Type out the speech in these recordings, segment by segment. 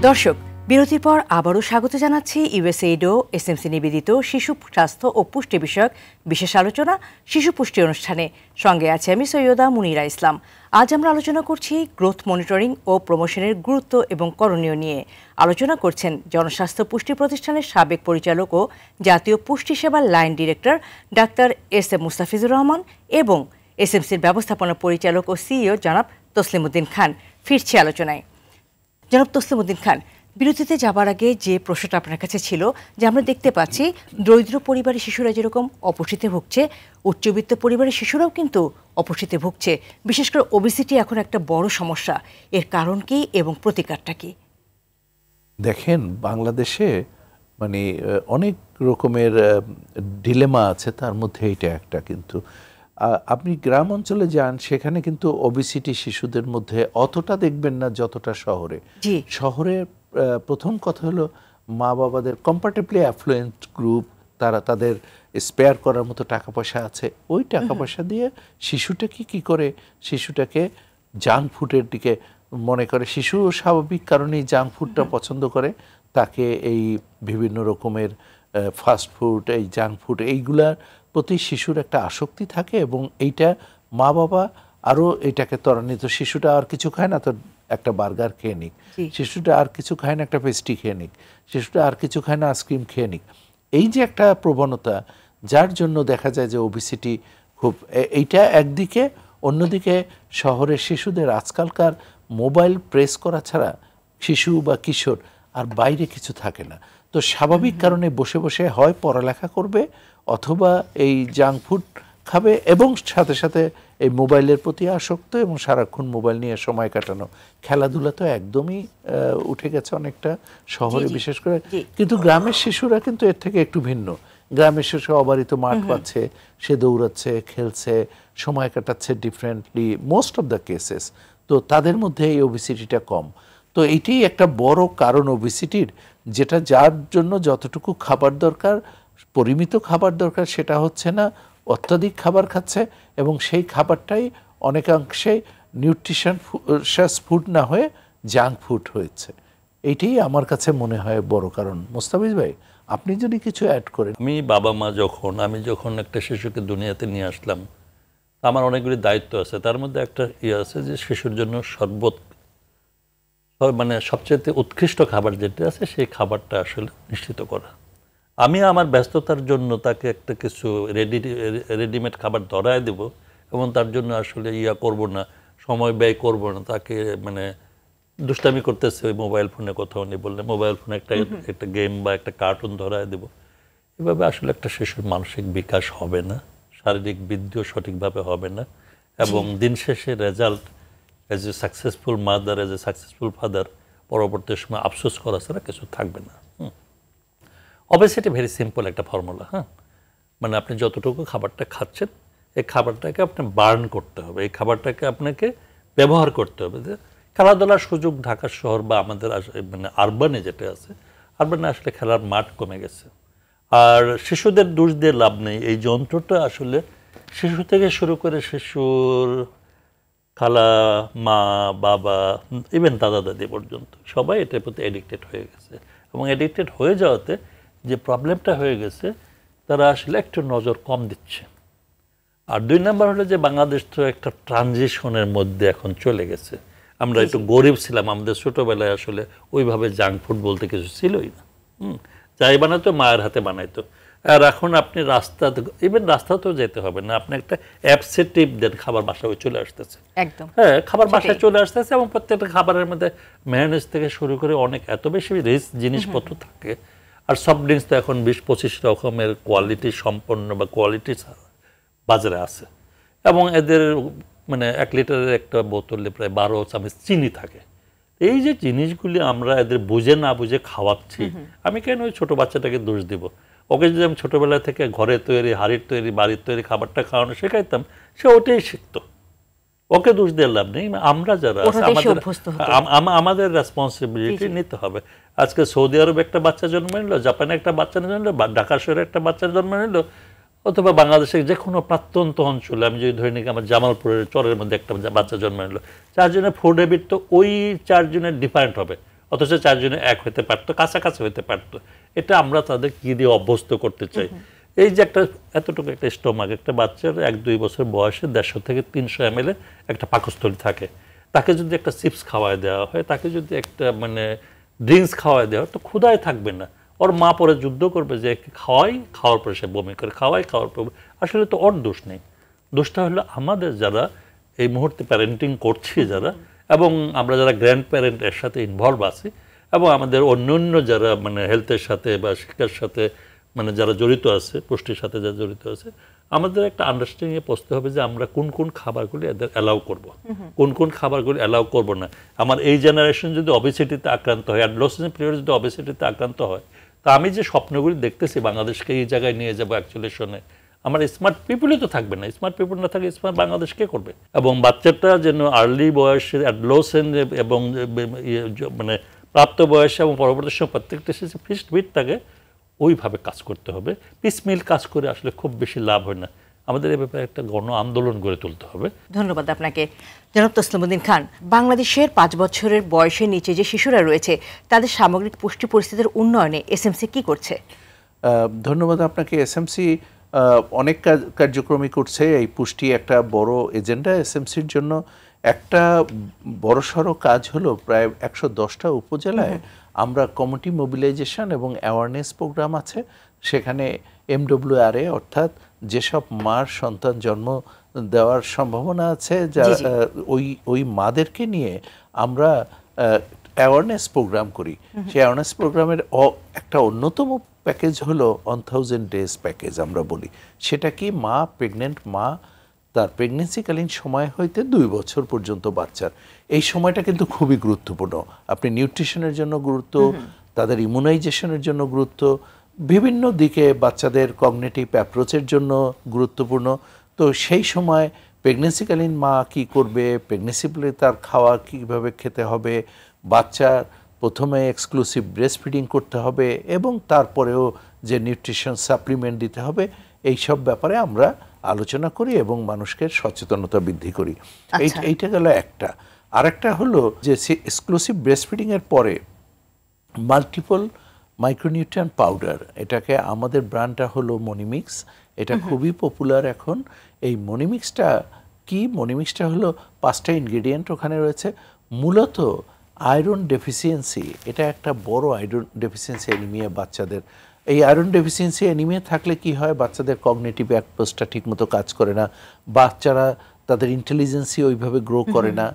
দর্শক, বিরতির পর আবারও স্বাগত জানাচ্ছি ইউএসএইড ও এসএমসি নিবেদিত শিশু স্বাস্থ্য ও পুষ্টি বিষয়ক বিশেষ আলোচনা শিশু পুষ্টি অনুষ্ঠানে। সঙ্গে আছে আমি সৈয়দা মুনিরা ইসলাম। আজ আমরা আলোচনা করছি গ্রোথ মনিটরিং ও প্রমোশনের গুরুত্ব এবং করণীয় নিয়ে। আলোচনা করছেন জনস্বাস্থ্য পুষ্টি প্রতিষ্ঠানের সাবেক পরিচালক ও জাতীয় পুষ্টি সেবার লাইন ডিরেক্টর ডাক্তার এস এম মুস্তাফিজুর রহমান এবং এসএমসির ব্যবস্থাপনা পরিচালক ও সিইও জনাব তসলিম উদ্দিন খান। ফিরছি আলোচনায়। জনাব তসলিম উদ্দিন খান, বিরতিতে যাবার আগে যে প্রশ্নটা আপনার কাছে ছিল, যে আমরা দেখতে পাচ্ছি দরিদ্র পরিবারের শিশুরা যেরকম অপুষ্টিতে ভুগছে, উচ্চবিত্ত পরিবারের শিশুরাও কিন্তু অপুষ্টিতে ভুগছে। বিশেষ করে ওবেসিটি এখন একটা বড় সমস্যা। এর কারণ কি এবং প্রতিকারটা কি? দেখেন, বাংলাদেশে মানে অনেক রকমের ডিলেমা আছে, তার মধ্যে এইটা একটা। কিন্তু আপনি গ্রাম অঞ্চলে যান, সেখানে কিন্তু ওবেসিটি শিশুদের মধ্যে অতটা দেখবেন না যতটা শহরে। শহরে প্রথম কথা হলো মা বাবাদের কম্পারেটিভলি অ্যাফ্লুয়েন্ট গ্রুপ, তারা তাদের স্পেয়ার করার মতো টাকা পয়সা আছে। ওই টাকা পয়সা দিয়ে শিশুটাকে কি করে, শিশুটাকে জাঙ্ক ফুডের দিকে মনে করে। শিশু স্বাভাবিক কারণেই জাঙ্ক ফুডটা পছন্দ করে। তাকে এই বিভিন্ন রকমের ফাস্ট ফুড, এই জাঙ্ক ফুড, এইগুলার প্রতি শিশুর একটা আসক্তি থাকে এবং এইটা মা বাবা আরও এটাকে ত্বরান্বিত। শিশুটা আর কিছু খায় না তো একটা বার্গার খেয়ে নিক, শিশুটা আর কিছু খায় না একটা পেস্ট্রি খেয়ে নিক, শিশুটা আর কিছু খায় না আইসক্রিম খেয়ে নিক। এই যে একটা প্রবণতা, যার জন্য দেখা যায় যে ওবেসিটি খুব, এইটা একদিকে। অন্যদিকে শহরের শিশুদের আজকালকার মোবাইল প্রেস করা ছাড়া শিশু বা কিশোর আর বাইরে কিছু থাকে না। তো স্বাভাবিক কারণে বসে বসে হয় পড়ালেখা করবে অথবা এই জাঙ্ক ফুড খাবে এবং সাথে সাথে এই মোবাইলের প্রতি আসক্ত এবং সারাক্ষণ মোবাইল নিয়ে সময় কাটানো। খেলাধুলা তো একদমই উঠে গেছে অনেকটা শহরে বিশেষ করে। কিন্তু গ্রামের শিশুরা কিন্তু এর থেকে একটু ভিন্ন। গ্রামের শিশু অবারিত মাঠ পাচ্ছে, সে দৌড়াচ্ছে, খেলছে, সময় কাটাচ্ছে differently most of the cases. তো তাদের মধ্যে এই ওবেসিটিটা কম। তো এটি একটা বড় কারণ ওবেসিটির, যেটা যার জন্য যতটুকু খাবার দরকার, পরিমিত খাবার দরকার, সেটা হচ্ছে না, অত্যাধিক খাবার খাচ্ছে এবং সেই খাবারটাই অনেকাংশে নিউট্রিশনাস ফুড না হয়ে জাঙ্ক ফুড হয়েছে। এইটাই আমার কাছে মনে হয় বড় কারণ। মোস্তাফিজ ভাই, আপনি যদি কিছু অ্যাড করেন। আমি যখন একটা শিশুকে দুনিয়াতে নিয়ে আসলাম, আমার অনেকগুলি দায়িত্ব আছে। তার মধ্যে একটা আছে যে শিশুর জন্য সবচেয়ে উৎকৃষ্ট খাবার যেটা আছে সেই খাবারটা আসলে নিশ্চিত করা। আমি আমার ব্যস্ততার জন্য তাকে একটা কিছু রেডিমেড খাবার ধরায় দেব এবং তার জন্য আসলে করব না, সময় ব্যয় করব না। তাকে দুষ্টামি করতেছে ওই মোবাইল ফোনে, কোথাও নেই বললে মোবাইল ফোনে একটা গেম বা একটা কার্টুন ধরায় দেব। এভাবে আসলে একটা শিশুর মানসিক বিকাশ হবে না, শারীরিক বৃদ্ধিও সঠিকভাবে হবে না এবং দিন শেষে result as a successful mother, as a successful father পরবর্তী সময় আফসোস করা ছাড়া কিছু থাকবে না। অবভিয়াসলি ভেরি সিম্পল একটা ফর্মুলা। আপনি যতটুকু খাবারটা খাচ্ছেন, এই খাবারটাকে আপনি বার্ন করতে হবে, এই খাবারটাকে আপনাকে ব্যবহার করতে হবে। খেলাধুলার সুযোগ ঢাকা শহর বা আমাদের আরবানে যেটা আছে, আরবানে আসলে খেলার মাঠ কমে গেছে। আর শিশুদের দোষ দিয়ে লাভ নেই। এই যন্ত্রটা আসলে শিশু থেকে শুরু করে শিশুর খালা, মা, বাবা, ইভেন দাদা দাদি পর্যন্ত সবাই এটার প্রতি এডিক্টেড হয়ে গেছে এবং এডিক্টেড হয়ে যাওয়াতে যে প্রবলেমটা হয়ে গেছে, তারা আসলে একটু নজর কম দিচ্ছে। আর 2 নম্বর হলো যে বাংলাদেশ তো একটা ট্রানজিশনের মধ্যে এখন চলে গেছে। আমরা একটু গরিব ছিলাম, আমাদের ছোটোবেলায় আসলে ওইভাবে জাঙ্ক ফুড বলতে কিছু ছিলই না। যাই বানাতো মায়ের হাতে বানাইতো। আর এখন আপনি রাস্তাতেও যেতে হবে না, আপনি একটা অ্যাপসে টিপ দেন, খাবার বাসায় চলে আসতেছে। খাবার বাসায় চলে আসতেছে এবং প্রত্যেকটা খাবারের মধ্যে মেয়োনিজ থেকে শুরু করে অনেক এত বেশি রিচ জিনিসপত্র থাকে। আর সফট ড্রিঙ্কস তো এখন 20-25 রকমের কোয়ালিটি সম্পন্ন বা কোয়ালিটি বাজারে আছে এবং এদের 1 লিটারের একটা বোতলে প্রায় 12 চামচ চিনি থাকে। এই যে জিনিসগুলি আমরা এদের বুঝে না বুঝে খাওয়াচ্ছি, আমি কেন ওই ছোটো বাচ্চাটাকে দোষ দিব? ওকে যদি আমি ছোটোবেলা থেকে ঘরে তৈরি, হাড়ির তৈরি, বাড়ির তৈরি খাবারটা খাওয়ানো শেখাইতাম, সে ওটাই শিখতো। ওকে দোষ দিয়ে লাভ নেই। আমরা যারা আমাদের রেসপন্সিবিলিটি নিতে হবে। আজকে সৌদি আরবে একটা বাচ্চা জন্ম নিল, জাপানে একটা বাচ্চা জন্ম নিল, ঢাকা শহরে একটা বাচ্চা জন্ম নিল, অথবা বাংলাদেশের যে কোনো প্রত্যন্ত অঞ্চলে, আমি যদি ধরে নিই আমার জামালপুরের চরের মধ্যে একটা বাচ্চা জন্ম নিল, 4 জনের ফুড হ্যাবিট তো ওই 4 জনের ডিফারেন্ট হবে। অথচ 4 জনে এক হতে পারতো, কাছাকাছি হতে পারতো। এটা আমরা তাদের কি দিয়ে অভ্যস্ত করতে চাই? এই যে একটা এতটুকু একটা স্টোমাক, একটা বাচ্চার 1-2 বছর বয়সে 150 থেকে 300 ml একটা পাকস্থলী থাকে। তাকে যদি একটা চিপস খাওয়ায় দেওয়া হয়, তাকে যদি একটা মানে ড্রিঙ্কস খাওয়ায় দেওয়া হয়, তো ক্ষুধায় থাকবে না। ওর মা পরে যুদ্ধ করবে যে খাওয়ার পরে সে বমি করে, খাওয়ার পর। আসলে তো ওর দোষ নেই, দোষটা হলো আমাদের যারা এই মুহূর্তে প্যারেন্টিং করছি যারা, এবং আমরা যারা গ্র্যান্ড প্যারেন্ট এর সাথে ইনভলভ আছি, এবং আমাদের অন্যান্য যারা মানে হেলথের সাথে বা শিক্ষার সাথে মানে যারা জড়িত আছে, পুষ্টির সাথে যারা জড়িত আছে, আমাদের একটা আন্ডারস্ট্যান্ডিংয়ে পৌঁছতে হবে যে আমরা কোন কোন খাবারগুলি এদের অ্যালাউ করব, কোন কোন খাবারগুলি অ্যালাউ করব না। আমার এই জেনারেশন যদি অবেসিটিতে আক্রান্ত হয়, অ্যাডোলেসেন্ট পিরিয়ড যদি অবেসিটিতে আক্রান্ত হয়, তা আমি যে স্বপ্নগুলি দেখতেছি বাংলাদেশকে এই জায়গায় নিয়ে যাবো অ্যাকচুয়ালিশনে, আমার স্মার্ট পিপুলই তো থাকবে না। স্মার্ট পিপুল না থাকে স্মার্ট বাংলাদেশ কে করবে? এবং বাচ্চাটা যেন আর্লি বয়সে অ্যাডোলেসেন্ট এবং মানে প্রাপ্ত বয়সে এবং পরবর্তী সময় প্রত্যেকটা শেষে ফিক্সড বিট থাকে, ওইভাবে কাজ করতে হবে। পিসমিল কাজ করে আসলে খুব বেশি লাভ হয় না। আমাদের এই ব্যাপারে একটা গণ আন্দোলন গড়ে তুলতে হবে। ধন্যবাদ আপনাকে জনাব তসলিমউদ্দিন খান। বাংলাদেশের 5 বছরের বয়সের নিচে যে শিশুরা রয়েছে তাদের সামগ্রিক পুষ্টি পরিস্থিতির উন্নয়নে এসএমসি কি করছে? ধন্যবাদ আপনাকে। এসএমসি অনেক কার্যক্রমই করছে। এই পুষ্টি একটা বড় এজেন্ডা এসএমসির জন্য। একটা বড়সড় কাজ হলো প্রায় 110টা উপজেলায় আমরা কমিউনিটি মোবিলাইজেশন এবং অ্যাওয়ারনেস প্রোগ্রাম আছে। সেখানে MWRA অর্থাৎ যেসব মার সন্তান জন্ম দেওয়ার সম্ভাবনা আছে, যা ওই মাদেরকে নিয়ে আমরা অ্যাওয়ারনেস প্রোগ্রাম করি। সেই অ্যাওয়ারনেস প্রোগ্রামের একটা অন্যতম প্যাকেজ হলো 1000 ডেজ প্যাকেজ আমরা বলি। সেটা কি, মা প্রেগনেন্ট মা তার প্রেগনেন্সিকালীন সময় হইতে 2 বছর পর্যন্ত বাচ্চার এই সময়টা কিন্তু খুবই গুরুত্বপূর্ণ। আপনি নিউট্রিশনের জন্য গুরুত্ব, তাদের ইমিউনাইজেশনের জন্য গুরুত্ব, বিভিন্ন দিকে বাচ্চাদের কগনিটিভ অ্যাপ্রোচের জন্য গুরুত্বপূর্ণ। তো সেই সময় প্রেগনেন্সিকালীন মা কি করবে, প্রেগনেন্সিকালে তার খাওয়া কীভাবে খেতে হবে, বাচ্চার প্রথমে এক্সক্লুসিভ ব্রেস্ট ফিডিং করতে হবে এবং তারপরেও যে নিউট্রিশন সাপ্লিমেন্ট দিতে হবে, এই সব ব্যাপারে আমরা আলোচনা করি এবং মানুষকে সচেতনতা বৃদ্ধি করি। এইটা গেল একটা। আরেকটা হলো যে এক্সক্লুসিভ ব্রেস্ট ফিডিংয়ের পরে মাল্টিপল মাইক্রোনিউট্রিয়েন্ট পাউডার, এটাকে আমাদের ব্র্যান্ডটা হলো মনিমিক্স। এটা খুবই পপুলার এখন। এই মনিমিক্সটা কি, মনিমিক্সটা হলো 5টা ইনগ্রেডিয়েন্ট ওখানে রয়েছে। মূলত আয়রন ডেফিসিয়েন্সি, এটা একটা বড় আয়রন ডেফিসিয়েন্সি অ্যানিমিয়া বাচ্চাদের। এই আয়রন ডেফিসিয়েন্সি অ্যানিমিয়া থাকলে কি হয়, বাচ্চাদের কগনিটিভ অ্যাপ্রোচটা ঠিকমতো কাজ করে না, বাচ্চারা তাদের ইন্টেলিজেন্সি ওইভাবে গ্রো করে না।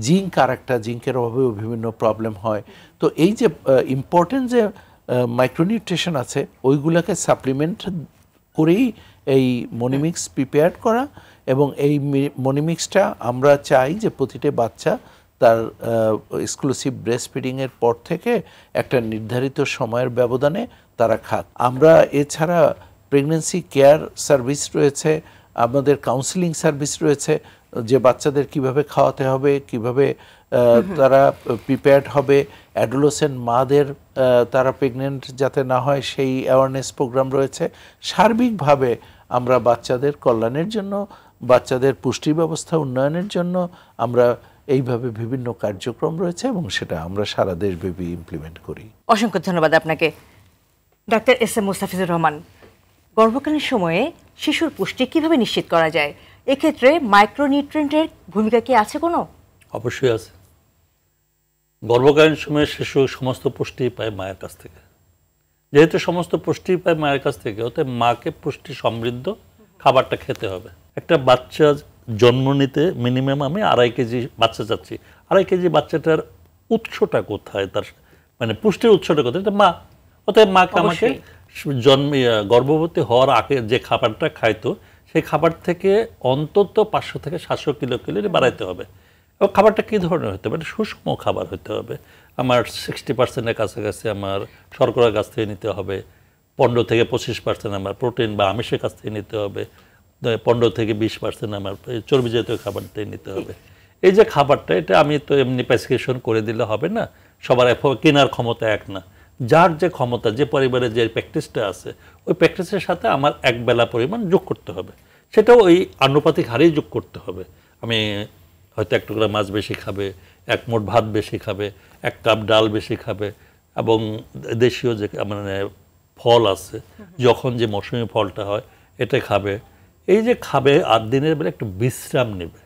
জিঙ্ক আর একটা, জিঙ্কের অভাবেও বিভিন্ন প্রবলেম হয়। তো এই যে ইম্পর্টেন্ট যে মাইক্রোনিউট্রিশন আছে ওইগুলোকে সাপ্লিমেন্ট করেই এই মনিমিক্স প্রিপেয়ার করা। এবং এই মনিমিক্সটা আমরা চাই যে প্রতিটা বাচ্চা তার এক্সক্লুসিভ ব্রেস্ট ফিডিংয়ের পর থেকে একটা নির্ধারিত সময়ের ব্যবধানে তারা খাক। আমরা এছাড়া প্রেগনেন্সি কেয়ার সার্ভিস রয়েছে, আমাদের কাউন্সিলিং সার্ভিস রয়েছে, যে বাচ্চাদের কিভাবে খাওয়াতে হবে, কিভাবে তারা প্রিপেয়ার্ড হবে, অ্যাডোলেসেন্ট মাদের তারা প্রেগনেন্ট যাতে না হয় সেই অ্যাওয়ারনেস প্রোগ্রাম রয়েছে। সার্বিকভাবে আমরা বাচ্চাদের কল্যাণের জন্য, বাচ্চাদের পুষ্টি ব্যবস্থা উন্নয়নের জন্য আমরা এইভাবে বিভিন্ন কার্যক্রম রয়েছে এবং সেটা আমরা সারা দেশব্যাপী ইমপ্লিমেন্ট করি। অসংখ্য ধন্যবাদ আপনাকে। Doctor S M. মোস্তাফিজুর রহমান, গর্ভকালীন সময়ে শিশুর পুষ্টি কিভাবে নিশ্চিত করা যায়, এক্ষেত্রে মাইক্রোনিউট্রিয়েন্টের ভূমিকা কি আছে কোনো? অবশ্যই আছে। গর্ভকালীন সময়ে শিশু সমস্ত পুষ্টি পায় মায়ের কাছ থেকে। যেহেতু সমস্ত পুষ্টি পায় মায়ের কাছ থেকে, অতএব মাকে পুষ্টি সমৃদ্ধ খাবারটা খেতে হবে। একটা বাচ্চা জন্ম নিতে মিনিমাম আমি 2.5 কেজি বাচ্চা চাচ্ছি। 2.5 কেজি বাচ্চাটার উৎসটা কোথায়, তার মানে পুষ্টির উৎসটা কোথায়? এটা মা। অতএব মাকে আমাকে গর্ভবতী হওয়ার আগে যে খাবারটা খাইতো সেই খাবার থেকে অন্তত 500 থেকে 700 ক্যালোরি বাড়াইতে হবে। এবং খাবারটা কী ধরনের হতে হবে? সুষম খাবার হতে হবে। আমার 60%-এর কাছাকাছি আমার শর্করার কাছ থেকে নিতে হবে, 15 থেকে 25% আমার প্রোটিন বা আমিষের কাছ থেকে নিতে হবে, 15 থেকে 20% আমার চর্বি জাতীয় খাবার থেকে নিতে হবে। এই যে খাবারটা, এটা আমি তো এমনি প্রেসক্রিপশন করে দিলে হবে না, সবার কেনার ক্ষমতা এক না। যার যে ক্ষমতা, যে পরিবারে যে প্র্যাকটিসটা আছে, ওই প্র্যাকটিসের সাথে আমার একবেলা পরিমাণ যোগ করতে হবে। সেটাও ওই আনুপাতিক হারেই যোগ করতে হবে। আমি হয়তো 1 টুকরা মাছ বেশি খাবে, 1 মুঠ ভাত বেশি খাবে, 1 কাপ ডাল বেশি খাবে, এবং দেশীয় যে মানে ফল আছে, যখন যে মৌসুমী ফলটা হয় এটা খাবে। এই যে খাবে আর দিনের বেলা একটু বিশ্রাম নেবে,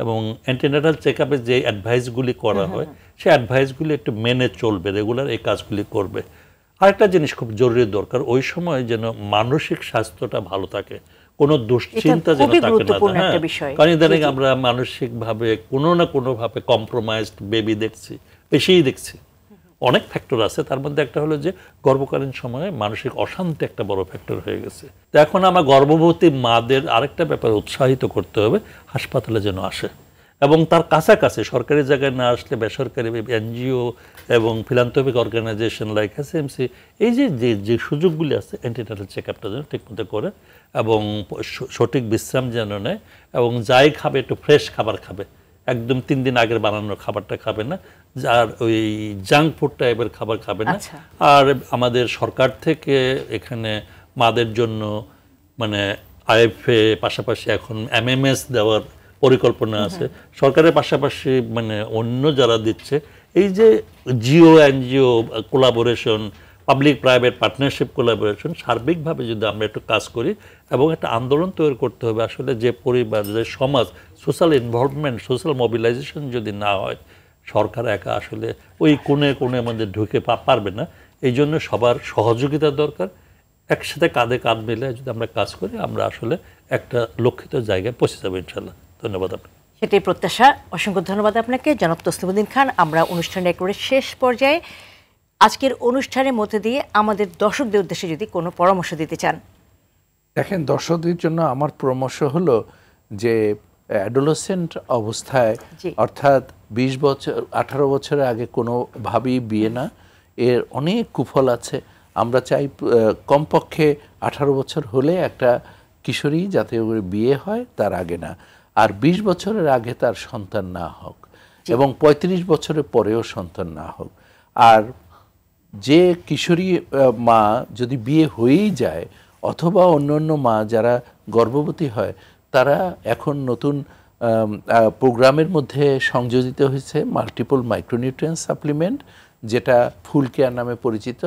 এবং অ্যান্টিনেটাল চেক আপে যে অ্যাডভাইসগুলি করা হয় সেই অ্যাডভাইসগুলি একটু মেনে চলবে, রেগুলার এই কাজগুলি করবে। আরেকটা জিনিস খুব জরুরি দরকার, ওই সময় যেন মানসিক স্বাস্থ্যটা ভালো থাকে, কোনো দুশ্চিন্তা যেন থাকে না। কারণ ইদানিং আমরা মানসিকভাবে কোনো না কোনোভাবে কম্প্রোমাইজড বেবি দেখছি, বেশিই দেখছি। অনেক ফ্যাক্টর আছে, তার মধ্যে একটা হলো যে গর্ভকালীন সময়ে মানসিক অশান্তি একটা বড় ফ্যাক্টর হয়ে গেছে। তো এখন আমার গর্ভবতী মাদের আরেকটা ব্যাপারে উৎসাহিত করতে হবে, হাসপাতালে যেন আসে, এবং তার কাছাকাছি সরকারি জায়গায় না আসলে বেসরকারি এনজিও এবং ফিলান্থ্রপিক অর্গানাইজেশন লাইক এসএমসি, এই যে যে সুযোগগুলি আছে, অ্যান্টিনেটাল চেক আপটা যেন ঠিকমতো করে এবং সঠিক বিশ্রাম যেন নেয়, এবং যাই খাবে একটু ফ্রেশ খাবার খাবে, একদম 3 দিন আগের বানানো খাবারটা খাবে না, আর ওই জাঙ্ক ফুড টাইপের খাবার খাবে না। আর আমাদের সরকার থেকে এখানে মাদের জন্য মানে আইএফএ পাশাপাশি এখন এমএমএস দেওয়ার পরিকল্পনা আছে সরকারের পাশাপাশি, মানে অন্য যারা দিচ্ছে, এই যে Jio NGO collaboration, public private partnership collaboration, সার্বিকভাবে যদি আমরা একটু কাজ করি এবং একটা আন্দোলন তৈরি করতে হবে, আসলে যে পরিবার, যে সমাজ, সোশ্যাল ইনভলভমেন্ট, সোশ্যাল মোবিলাইজেশন যদি না হয়, সরকার একা আসলে ওই কোণে মধ্যে ঢুকে পারবে না। এই জন্য সবার সহযোগিতা দরকার। একসাথে কাঁধে কাঁধ মিলে যদি আমরা কাজ করি, আমরা আসলে একটা লক্ষিত জায়গায় পৌঁছে যাবো ইনশাল্লাহ। ধন্যবাদ আপনাকে। সেটাই প্রত্যাশা। অসংখ্য ধন্যবাদ আপনাকে জনাব তসলিমউদ্দিন খান। আমরা অনুষ্ঠানের একেবারে শেষ পর্যায়ে, আজকের অনুষ্ঠানের মধ্যে দিয়ে আমাদের দর্শকদের উদ্দেশ্যে যদি কোনো পরামর্শ দিতে চান। দেখেন, দর্শকদের জন্য আমার পরামর্শ হলো যে অ্যাডোলেসেন্ট অবস্থায়, অর্থাৎ 20 বছর 18 বছরের আগে কোনোভাবেই বিয়ে না, এর অনেক কুফল আছে। আমরা চাই কমপক্ষে 18 বছর হলে একটা কিশোরী যাতে বিয়ে হয়, তার আগে না, আর 20 বছরের আগে তার সন্তান না হোক, এবং 35 বছরের পরেও সন্তান না হোক। আর যে কিশোরী মা যদি বিয়ে হয়েই যায়, অথবা অন্য মা যারা গর্ভবতী হয়, তারা এখন নতুন প্রোগ্রামের মধ্যে সংযোজিত হয়েছে মাল্টিপল মাইক্রোনিউট্রিয়েন্ট সাপ্লিমেন্ট, যেটা ফুল কেয়ার নামে পরিচিত।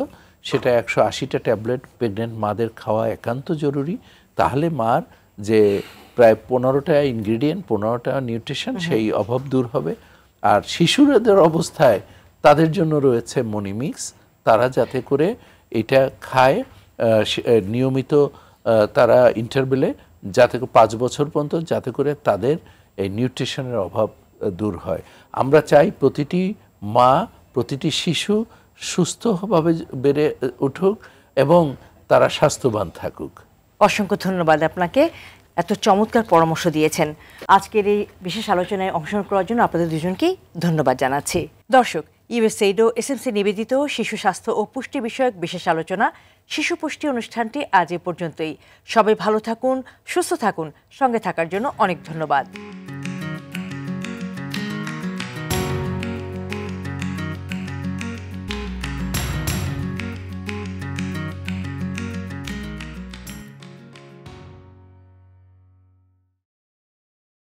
সেটা 180টা ট্যাবলেট প্রেগনেন্ট মাদের খাওয়া একান্ত জরুরি। তাহলে মার যে প্রায় 15টা ইনগ্রিডিয়েন্ট, 15টা নিউট্রিশন, সেই অভাব দূর হবে। আর শিশুদের অবস্থায় তাদের জন্য রয়েছে মনিমিক্স, তারা যাতে করে এটা খায় নিয়মিত, তারা ইন্টারভেলে, যাতে 5 বছর পর্যন্ত, যাতে করে তাদের এই নিউট্রিশনের অভাব দূর হয়। আমরা চাই প্রতিটি মা, প্রতিটি শিশু সুস্থভাবে বেড়ে উঠুক এবং তারা স্বাস্থ্যবান থাকুক। অসংখ্য ধন্যবাদ আপনাকে, এত চমৎকার পরামর্শ দিয়েছেন। আজকের এই বিশেষ আলোচনায় অংশগ্রহণ করার জন্য আপনাদের দুজনকেই ধন্যবাদ জানাচ্ছি। দর্শক, USAID ও এসএমসি নিবেদিত শিশু স্বাস্থ্য ও পুষ্টি বিষয়ক বিশেষ আলোচনা শিশু পুষ্টি অনুষ্ঠানটি আজ এ পর্যন্তই। সবাই ভালো থাকুন, সুস্থ থাকুন। সঙ্গে থাকার জন্য অনেক ধন্যবাদ।